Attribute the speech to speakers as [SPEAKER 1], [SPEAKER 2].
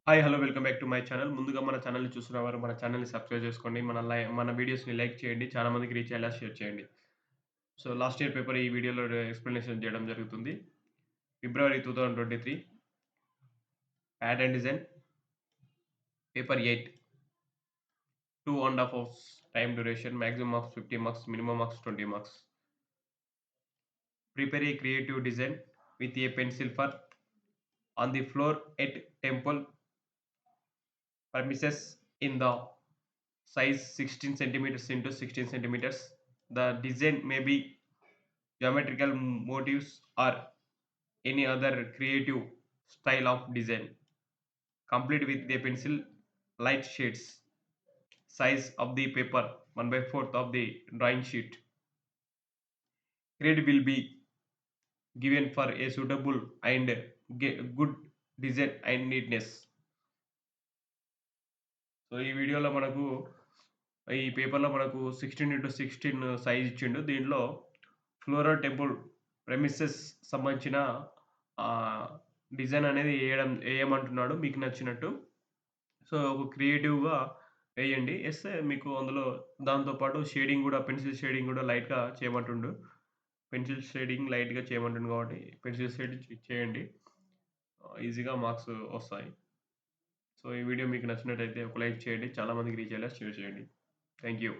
[SPEAKER 1] Hi! Hello! Welcome back to my channel. ముందుగా మన ఛానల్‌ని చూస్తున్నవారు మన ఛానల్‌ని సబ్స్క్రైబ్ చేసుకోండి. మన వీడియోస్‌ని లైక్ చేయండి. చాలా మందికి రీచ్ అయ్యేలా షేర్ చేయండి. సో, లాస్ట్ ఇయర్ పేపర్ ఈ వీడియోలో ఎక్స్‌ప్లనేషన్ చేయడం జరుగుతుంది. ఫిబ్రవరి 2023 pattern design paper 8 2 ½ hours time duration maximum marks 50 marks minimum marks 20 marks. Prepare a creative design with a pencil for on the floor at temple premises in the size 16 centimeters into 16 centimeters. The design may be geometrical motifs or any other creative style of design. Complete with the pencil light shades. Size of the paper 1 by 4th of the drawing sheet. Grade will be given for a suitable and good design and neatness. So, ఈ వీడియోలో మనకు ఈ పేపర్‌లో మనకు 16x16 size ఇచ్చిండు. దీంట్లో flora temple premises సంబంధించిన ఆహ్, డిజైన్ అనేది ఏయమంటున్నాడు మీకు నచ్చినట్టు. సో, ఒక క్రియేటివ్‌గా వేయండి. ఏస్తే మీకు అందులో దాంతో పాటు షేడింగ్ గూడా పెన్సిల్ షేడింగ్ గూడా లైట్‌గా చేయమంటుండు. పెన్సిల్ షేడింగ్ లైట్‌గా చేయమంటుండు కాబట్టి పెన్సిల్ షేడ్ చేయండి. ఈజీగా మార్క్స్ వస్తాయి. సో, ఈ వీడియో మీకు నచ్చినట్టయితే ఒక లైక్ చేయండి. చాలా మందికి రీచ్ అయ్యేలా షేర్ చేయండి. Thank you.